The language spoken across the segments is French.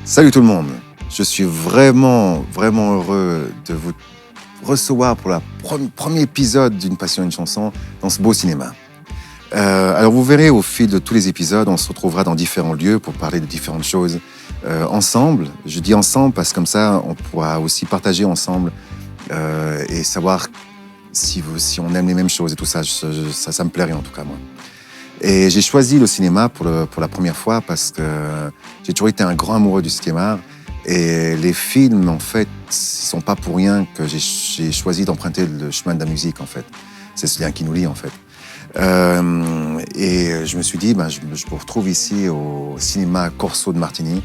Salut tout le monde, je suis vraiment heureux de vous recevoir pour le premier épisode d'une Passion, une chanson dans ce beau cinéma. Alors vous verrez au fil de tous les épisodes, on se retrouvera dans différents lieux pour parler de différentes choses ensemble. Je dis ensemble parce que comme ça, on pourra aussi partager ensemble et savoir si on aime les mêmes choses et tout ça. Ça me plairait en tout cas moi. Et j'ai choisi le cinéma pour la première fois parce que j'ai toujours été un grand amoureux du cinéma. Et les films, en fait, ils sont pas pour rien que j'ai choisi d'emprunter le chemin de la musique, en fait. C'est ce lien qui nous lie, en fait. Et je me suis dit, je me retrouve ici au cinéma Corso de Martigny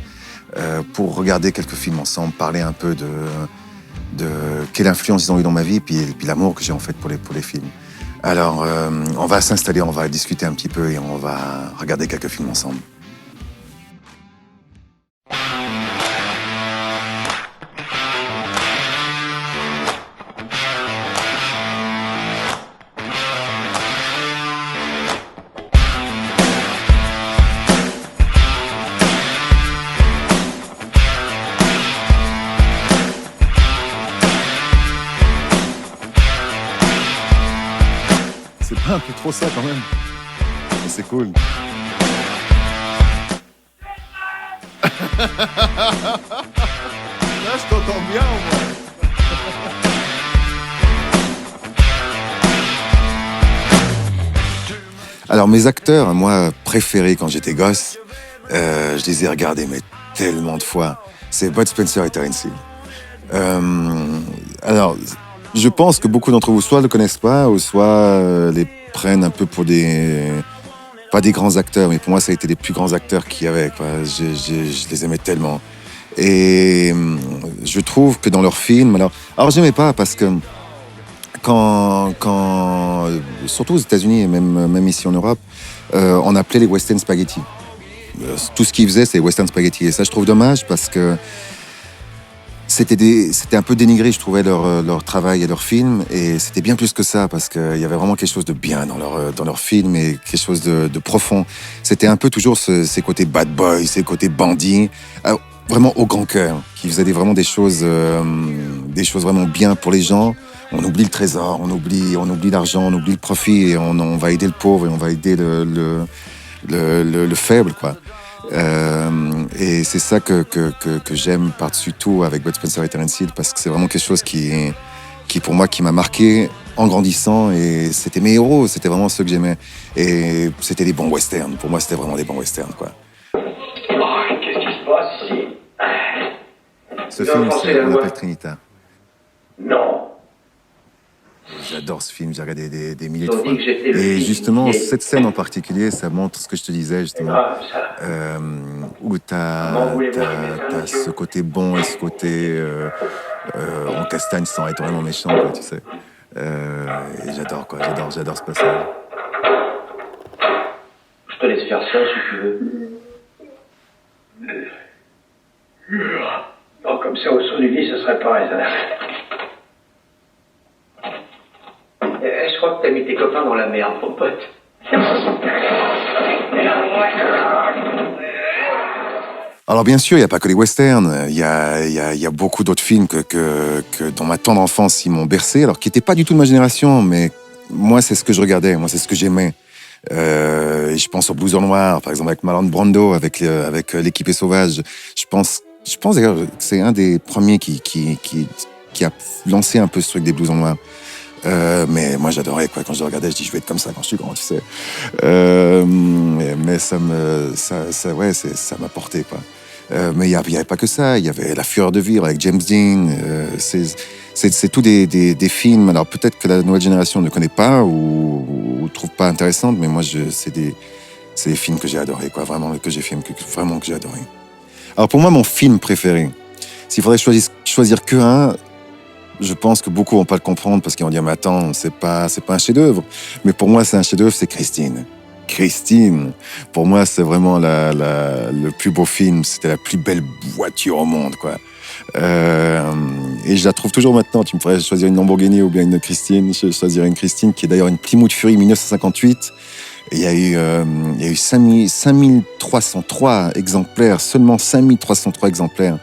pour regarder quelques films ensemble, parler un peu de quelle influence ils ont eu dans ma vie, puis l'amour que j'ai en fait pour les films. Alors, on va s'installer, on va discuter un petit peu et on va regarder quelques films ensemble. C'est pas un peu trop ça quand même, mais c'est cool. Là, je t'entends bien au moins. Alors, mes acteurs, moi, préférés quand j'étais gosse, je les ai regardés, mais tellement de fois. C'est Bud Spencer et Terence Hill. Alors, je pense que beaucoup d'entre vous soit ne le connaissent pas, ou soit les prennent un peu pour pas des grands acteurs, mais pour moi, ça a été les plus grands acteurs qu'il y avait, quoi. Je les aimais tellement. Et je trouve que dans leurs films... Alors j'aimais pas parce que surtout aux États-Unis et même ici en Europe, on appelait les western spaghetti. Tout ce qu'ils faisaient, c'est western spaghetti. Et ça, je trouve dommage parce que c'était un peu dénigré, je trouvais, leur travail et leurs films. Et c'était bien plus que ça, parce qu'il y avait vraiment quelque chose de bien dans leurs films et quelque chose de profond. C'était un peu toujours ces côtés bad boy, ces côtés bandits, vraiment au grand cœur, qui faisaient vraiment des choses vraiment bien pour les gens. On oublie le trésor, on oublie l'argent, on oublie le profit, et on va aider le pauvre et on va aider le faible, quoi. Et c'est ça que j'aime par-dessus tout avec Bud Spencer et Terence Hill, parce que c'est vraiment quelque chose qui pour moi, qui m'a marqué en grandissant, et c'était mes héros, c'était vraiment ceux que j'aimais. Et c'était des bons westerns. Pour moi, c'était vraiment des bons westerns, quoi. Qu'est-ce qui se passe ici? Ce film, on appelle Trinita. Non. J'adore ce film, j'ai regardé des milliers de fois. Et justement, cette scène en particulier, ça montre ce que je te disais, justement, où t'as ce côté bon et ce côté en castagne sans être vraiment méchant, quoi, tu sais. Et j'adore ce passage. Je te laisse faire ça si tu veux. Non, comme ça, au son du lit, ce serait pas raisonnable. Je crois que t'as mis tes copains dans la merde, mon pote. Alors bien sûr, il n'y a pas que les westerns, il y a beaucoup d'autres films que dans ma tendre enfance, ils m'ont bercé, alors qui n'étaient pas du tout de ma génération, mais moi, c'est ce que je regardais, moi, c'est ce que j'aimais. Je pense au Blouson Noir, par exemple, avec Marlon Brando, avec L'équipé sauvage. Je pense d'ailleurs que c'est un des premiers qui a lancé un peu ce truc des Blousons Noirs. Mais moi j'adorais, quoi. Quand je le regardais, je dis je vais être comme ça quand je suis grand, tu sais. Mais ça m'a porté, quoi. Mais il y avait pas que ça. Il y avait La Fureur de vivre avec James Dean. C'est tout des films. Alors peut-être que la nouvelle génération ne connaît pas ou trouve pas intéressante, mais moi c'est des films que j'ai adorés, quoi. Vraiment que j'ai adoré. Alors pour moi, mon film préféré, s'il faudrait choisir que un. Je pense que beaucoup vont pas le comprendre parce qu'ils vont dire mais attends, c'est pas un chef-d'œuvre. Mais pour moi, c'est un chef-d'œuvre, c'est Christine. Christine, pour moi, c'est vraiment le plus beau film. C'était la plus belle voiture au monde, quoi. Et je la trouve toujours maintenant. Tu me ferais choisir une Lamborghini ou bien une Christine. Je choisirais une Christine qui est d'ailleurs une Plymouth Fury 1958. Et il y a eu 5303 exemplaires, seulement 5303 exemplaires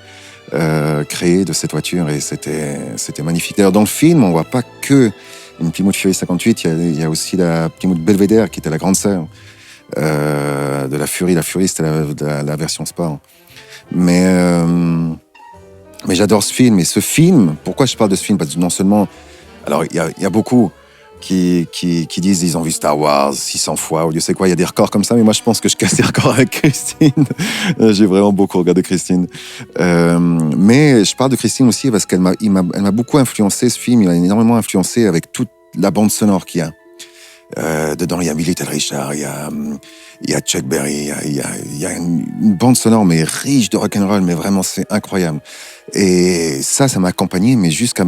créés de cette voiture, et c'était magnifique. D'ailleurs, dans le film, on voit pas que une Plymouth Fury 58, il y a aussi la Plymouth Belvedere, qui était la grande sœur de la Fury. La Fury, c'était la version sport. Mais j'adore ce film. Et ce film, pourquoi je parle de ce film? Parce que non seulement... Alors, il y a beaucoup qui disent qu'ils ont vu Star Wars 600 fois, ou Dieu sait quoi, il y a des records comme ça, mais moi, je pense que je casse des records avec Christine. J'ai vraiment beaucoup regardé Christine. Mais je parle de Christine aussi parce elle m'a beaucoup influencé, ce film. Il m'a énormément influencé avec toute la bande sonore qu'il y a. Dedans, il y a Millie Richard, il y a Chuck Berry, il y a une bande sonore mais riche de rock'n'roll, mais vraiment c'est incroyable. Et ça m'a accompagné, mais jusqu'à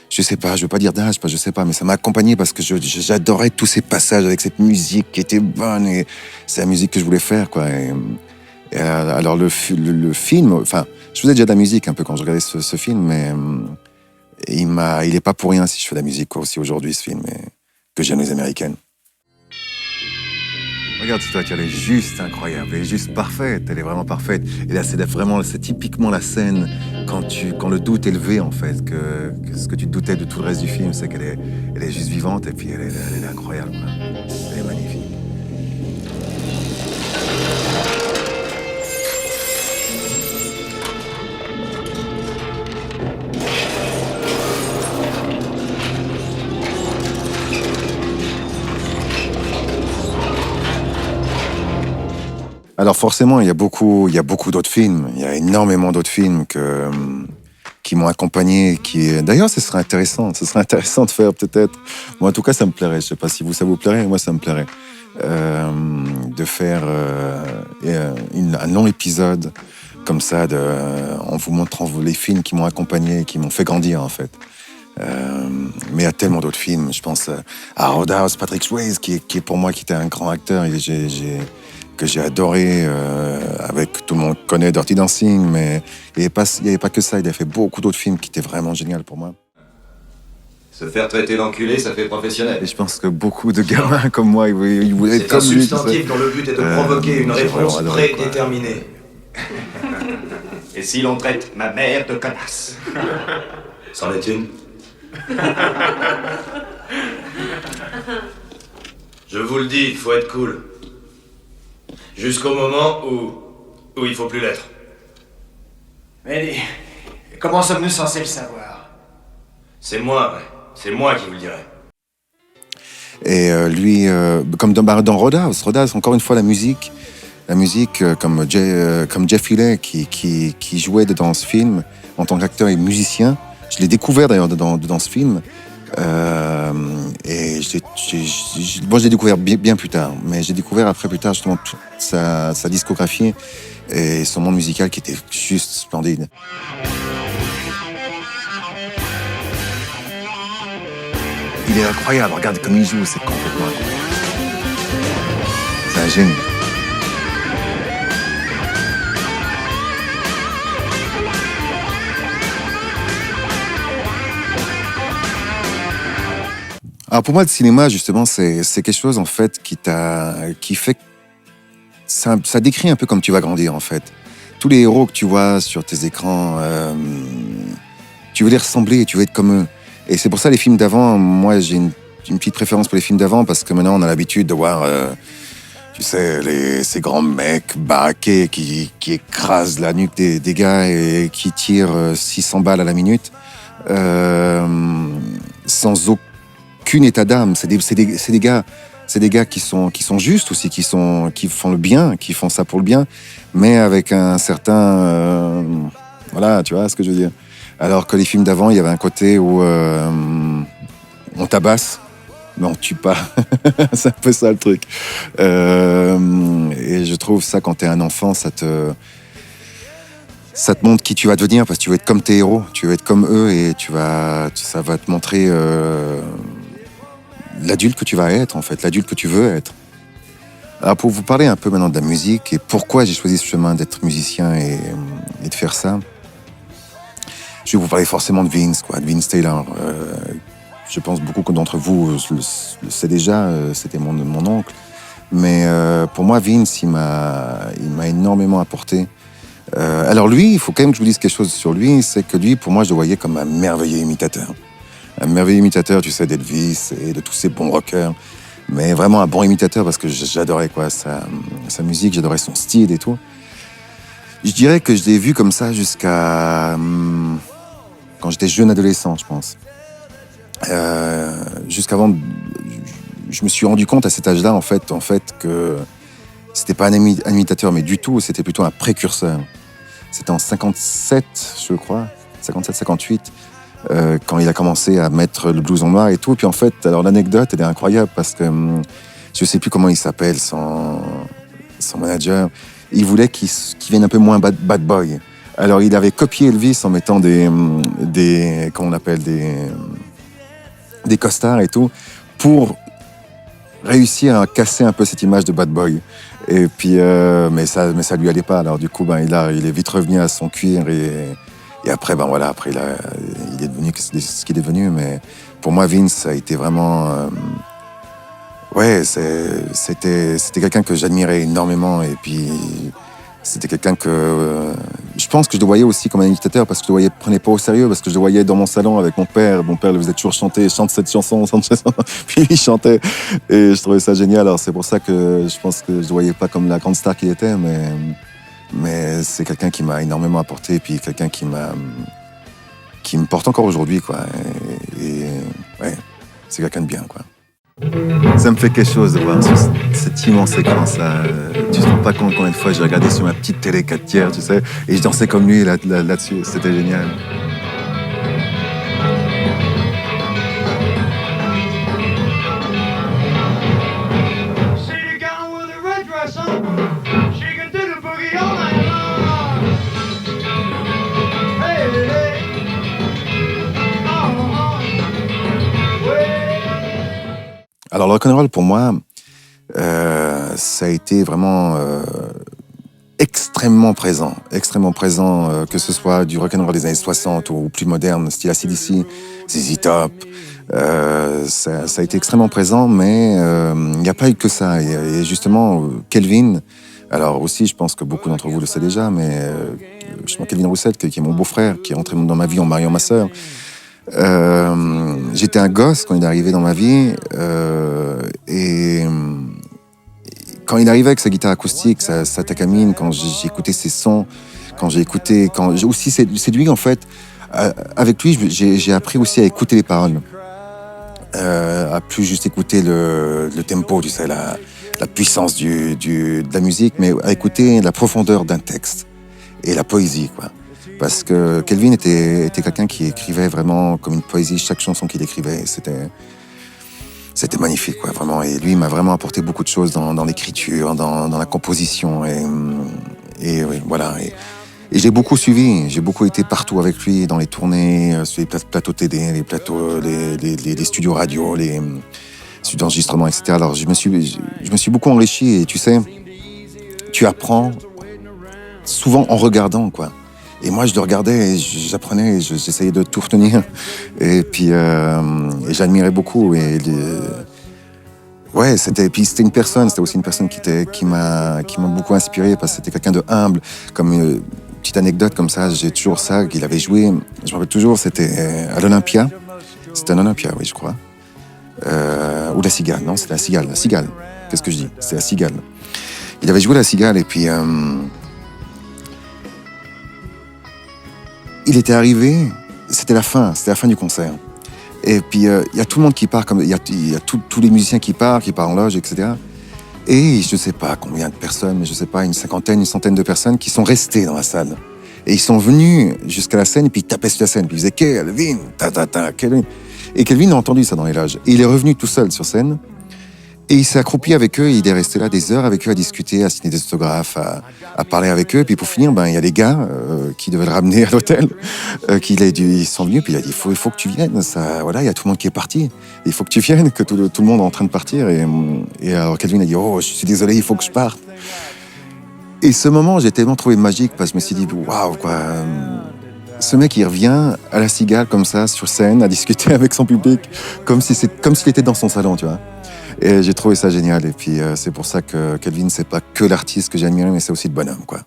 je sais pas, je veux pas dire d'âge, je sais pas, mais ça m'a accompagné parce que j'adorais tous ces passages avec cette musique qui était bonne, et c'est la musique que je voulais faire, quoi. Et alors le film, enfin, je faisais déjà de la musique un peu quand je regardais ce film, mais il est pas pour rien si je fais de la musique, quoi, aussi aujourd'hui, ce film. Que j'aime les américaines. Regarde cette voiture, elle est juste incroyable, elle est juste parfaite, elle est vraiment parfaite. Et là, c'est typiquement la scène quand le doute est levé, en fait, que ce que tu te doutais de tout le reste du film, c'est qu'elle est juste vivante, et puis elle est incroyable, quoi. Elle est magnifique. Alors forcément, il y a beaucoup d'autres films. Il y a énormément d'autres films qui m'ont accompagné. D'ailleurs, ce serait intéressant. Ce serait intéressant de faire peut-être. Moi, en tout cas, ça me plairait. Je sais pas si ça vous plairait. Moi, ça me plairait de faire un long épisode comme ça, en vous montrant les films qui m'ont accompagné, qui m'ont fait grandir, en fait. Mais il y a tellement d'autres films. Je pense à Roadhouse, Patrick Swayze, qui est pour moi qui était un grand acteur. Que j'ai adoré, avec tout le monde connaît Dirty Dancing, mais il n'y avait pas que ça, il a fait beaucoup d'autres films qui étaient vraiment géniaux pour moi. Se faire traiter d'enculé, ça fait professionnel. Et je pense que beaucoup de gamins comme moi, ils voulaient être comme lui. C'est un substantif dont le but est de provoquer une réponse prédéterminée. Et si l'on traite ma mère de connasse? C'en est une. Je vous le dis, il faut être cool. Jusqu'au moment où il faut plus l'être. Mais comment sommes-nous censés le savoir? C'est moi, ouais. C'est moi qui vous le dirai. Et lui, comme dans Roadhouse, encore une fois, la musique comme Jeff Healey qui jouait dans ce film en tant qu'acteur et musicien. Je l'ai découvert d'ailleurs dans ce film. Et je l'ai découvert bien plus tard, mais j'ai découvert après plus tard justement toute sa discographie et son monde musical qui était juste splendide. Il est incroyable, regarde comme il joue, c'est complètement incroyable. C'est un génie. Alors pour moi, le cinéma, justement, c'est quelque chose, en fait, qui fait... Ça décrit un peu comme tu vas grandir, en fait. Tous les héros que tu vois sur tes écrans, tu veux les ressembler, tu veux être comme eux. Et c'est pour ça les films d'avant, moi, j'ai une petite préférence pour les films d'avant, parce que maintenant, on a l'habitude de voir, tu sais, ces grands mecs baraqués qui écrasent la nuque des gars et qui tirent 600 balles à la minute, sans aucun état d'âme. C'est des gars qui sont justes aussi, qui font le bien, qui font ça pour le bien, mais avec un certain voilà, tu vois ce que je veux dire. Alors que les films d'avant, il y avait un côté où on tabasse, mais on tue pas. C'est un peu ça le truc. Et je trouve ça, quand t'es un enfant, ça te montre qui tu vas devenir, parce que tu veux être comme tes héros, tu veux être comme eux, et ça va te montrer l'adulte que tu vas être, en fait, l'adulte que tu veux être. Alors pour vous parler un peu maintenant de la musique et pourquoi j'ai choisi ce chemin d'être musicien et de faire ça, je vais vous parler forcément de Vince Taylor. je pense beaucoup d'entre vous le sait déjà, c'était mon oncle. Mais pour moi, Vince, il m'a énormément apporté. Alors lui, il faut quand même que je vous dise quelque chose sur lui, c'est que lui, pour moi, je le voyais comme un merveilleux imitateur. Un merveilleux imitateur, tu sais, d'Elvis et de tous ces bons rockers. Mais vraiment un bon imitateur parce que j'adorais quoi, sa musique, j'adorais son style et tout. Je dirais que je l'ai vu comme ça jusqu'à... quand j'étais jeune adolescent, je pense. Jusqu'avant... Je me suis rendu compte à cet âge-là, en fait que c'était pas un imitateur, mais du tout, c'était plutôt un précurseur. C'était en 57, je crois, 57-58, quand il a commencé à mettre le blouson noir et tout. Et puis en fait, alors l'anecdote, elle est incroyable parce que je sais plus comment il s'appelle, son manager. Il voulait qu'il vienne un peu moins bad boy. Alors il avait copié Elvis en mettant des comment on appelle, des costards et tout, pour réussir à casser un peu cette image de bad boy. Et puis, mais ça lui allait pas. Alors du coup, il est vite revenu à son cuir et après, après il est devenu ce qu'il est devenu. Mais pour moi, Vince, ça a été vraiment, c'était quelqu'un que j'admirais énormément. Et puis, c'était quelqu'un que je pense que je le voyais aussi comme un imitateur parce que je le prenais pas au sérieux, parce que je le voyais dans mon salon avec mon père. Mon père le faisait toujours chanter, chante cette chanson, puis il chantait et je trouvais ça génial. Alors c'est pour ça que je pense que je le voyais pas comme la grande star qu'il était, mais c'est quelqu'un qui m'a énormément apporté et puis quelqu'un qui me porte encore aujourd'hui quoi. Et ouais, c'est quelqu'un de bien quoi. Ça me fait quelque chose de voir sur cet immense écran, ça. Tu te rends pas compte combien de fois j'ai regardé sur ma petite télé 4 tiers, tu sais, et je dansais comme lui là-dessus, c'était génial. Alors le rock'n'roll pour moi, ça a été vraiment extrêmement présent, que ce soit du rock'n'roll des années 60 ou plus moderne, style AC/DC, ZZ Top. Ça a été extrêmement présent, mais il n'y a pas eu que ça. Et justement, Kelvin, alors aussi, je pense que beaucoup d'entre vous le savent déjà, mais justement Kelvin Roussel, qui est mon beau-frère, qui est rentré dans ma vie en mariant ma sœur. J'étais un gosse quand il est arrivé dans ma vie et quand il arrivait avec sa guitare acoustique, sa Takamine, quand j'écoutais ses sons, aussi c'est lui en fait, avec lui j'ai appris aussi à écouter les paroles, à plus juste écouter le tempo, tu sais, la puissance de la musique, mais à écouter la profondeur d'un texte et la poésie quoi. Parce que Kelvin était quelqu'un qui écrivait vraiment comme une poésie, chaque chanson qu'il écrivait, c'était magnifique, quoi, vraiment. Et lui, il m'a vraiment apporté beaucoup de choses dans l'écriture, dans la composition. Et oui, voilà. Et j'ai beaucoup suivi, j'ai beaucoup été partout avec lui, dans les tournées, sur les plateaux TD, les studios radio, les studios d'enregistrement, etc. Alors, je me suis beaucoup enrichi. Et tu sais, tu apprends souvent en regardant, quoi. Et moi, je le regardais et j'apprenais, et j'essayais de tout retenir. Et puis, et j'admirais beaucoup. Ouais, c'était aussi une personne qui m'a beaucoup inspiré parce que c'était quelqu'un de humble. Comme petite anecdote comme ça, j'ai toujours ça, qu'il avait joué, je me rappelle toujours, c'était à l'Olympia. C'était à l'Olympia, oui, je crois. Ou la Cigale, non, c'était la Cigale. Qu'est-ce que je dis? C'est la Cigale. Il avait joué la Cigale et puis... il était arrivé, c'était la fin du concert. Et puis, il y a tout le monde qui part, il y a tous les musiciens qui partent en loge, etc. Et je ne sais pas combien de personnes, mais je ne sais pas, une centaine de personnes qui sont restées dans la salle. Et ils sont venus jusqu'à la scène, et puis ils tapaient sur la scène, puis ils disaient « Kelvin, Kelvin ». Et Kelvin a entendu ça dans les loges. Et il est revenu tout seul sur scène. Et il s'est accroupi avec eux, il est resté là des heures avec eux à discuter, à signer des autographes, à parler avec eux. Et puis pour finir, il y a des gars qui devaient le ramener à l'hôtel, ils sont venus, puis il a dit il faut que tu viennes, ça, voilà, il y a tout le monde qui est parti. Il faut que tu viennes, que tout le monde est en train de partir. Et alors Kelvin a dit je suis désolé, il faut que je parte. Et ce moment, j'ai tellement trouvé magique parce que je me suis dit waouh, quoi. ce mec, il revient à la Cigale, comme ça, sur scène, à discuter avec son public, comme s'il était dans son salon, tu vois. Et j'ai trouvé ça génial. Et puis, c'est pour ça que Kelvin, c'est pas que l'artiste que j'ai admiré, mais c'est aussi le bonhomme, quoi.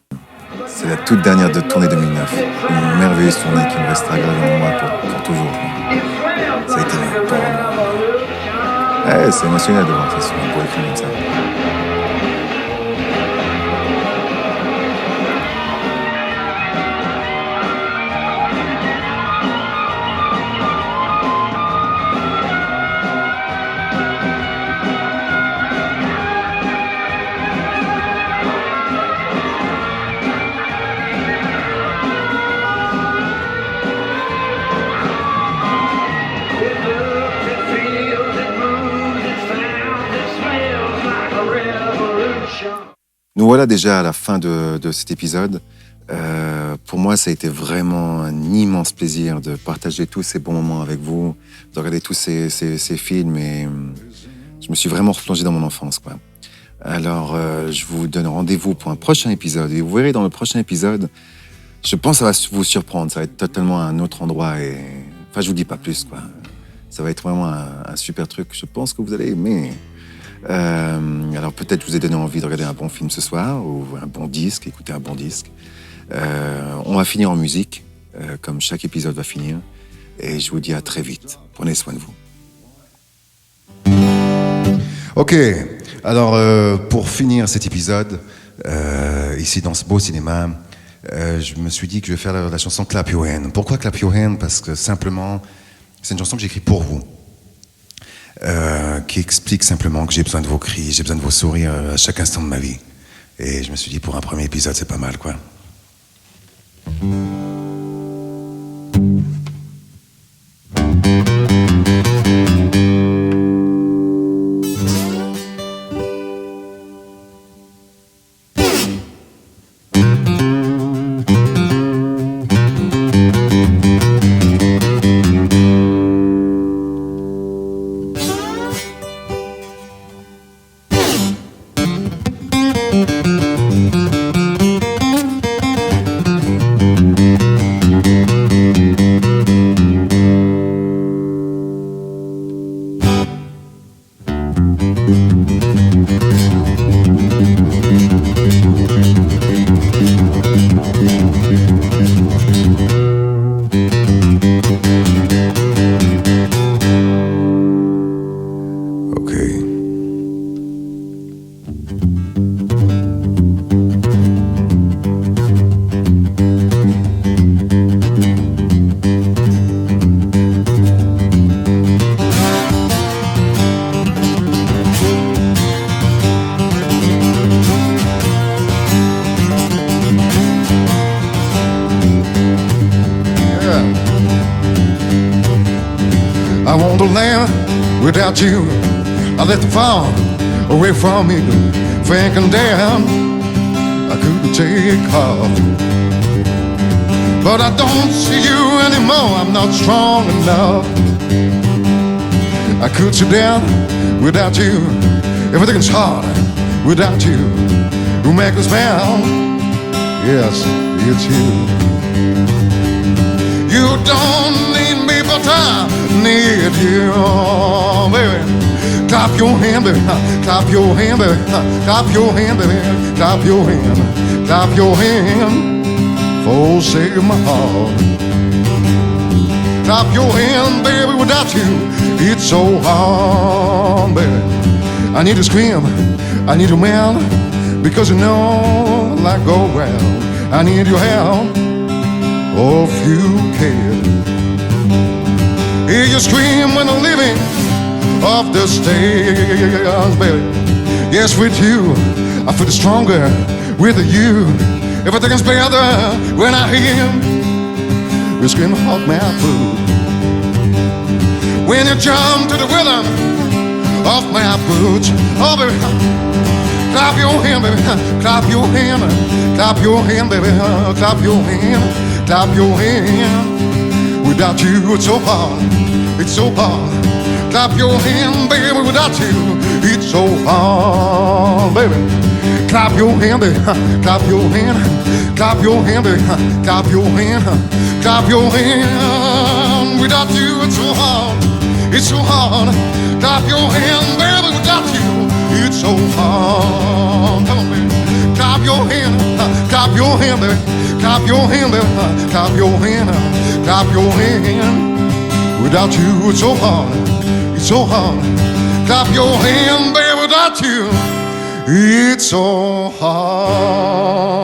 C'est la toute dernière de tournée 2009. Une merveilleuse tournée qui me restera gravée en moi pour toujours. Ça a été ouais, c'est émotionnel de voir ça sur un beau écran comme ça. Nous voilà déjà à la fin de cet épisode. Pour moi, ça a été vraiment un immense plaisir de partager tous ces bons moments avec vous, de regarder tous ces films et je me suis vraiment replongé dans mon enfance, quoi. Alors, je vous donne rendez-vous pour un prochain épisode et vous verrez dans le prochain épisode, je pense que ça va vous surprendre, ça va être totalement un autre endroit et... Enfin, je vous dis pas plus, quoi. Ça va être vraiment un super truc, je pense que vous allez aimer. Alors peut-être je vous ai donné envie de regarder un bon film ce soir ou un bon disque, écouter un bon disque. On va finir en musique, comme chaque épisode va finir. Et je vous dis à très vite. Prenez soin de vous. Ok, alors pour finir cet épisode, ici dans ce beau cinéma, je me suis dit que je vais faire la chanson Clap Your Hand. Pourquoi Clap Your Hand? Parce que simplement, c'est une chanson que j'écris pour vous. Qui explique simplement que j'ai besoin de vos cris, j'ai besoin de vos sourires à chaque instant de ma vie. Et je me suis dit, pour un premier épisode, c'est pas mal, quoi. I want to land without you. I let the fall away from me, thinking damn, I could take off. But I don't see you anymore, I'm not strong enough. I could sit down without you, everything's hard without you. Who make us smile? Yes, it's you. You don't need me, but I need you, baby. Clap your hand, baby. Clap your hand, baby. Clap your hand, baby. Clap your hand. Clap your hand. For save my heart. Clap your hand, baby. Without you, it's so hard, baby. I need to scream. I need to wail, because you know life go well. I need your help. Oh, if you can. Hear you scream when I'm living off the stairs, baby. Yes, with you, I feel stronger with you. Everything's better when I hear you scream off my food. When you jump to the rhythm of my boots, oh, baby. Clap your hand, baby. Clap your hand. Clap your hand, baby. Clap your hand. Clap your hand. Without you, it's so hard. It's so hard. Clap your hand, baby. Without you, it's so hard, baby. Clap Clap your hand, baby. Clap your hand. Clap your hand, baby. Clap your hand. Clap your hand. Without you, it's so hard. It's so hard. Clap your hand, baby. Without you, it's so hard. Come on, baby. Clap your hand. Clap your hand, baby. Clap your hand, baby. Clap your hand. Clap your hand. Without you, it's so hard. It's so hard. Clap your hand, baby. Without you, it's so hard.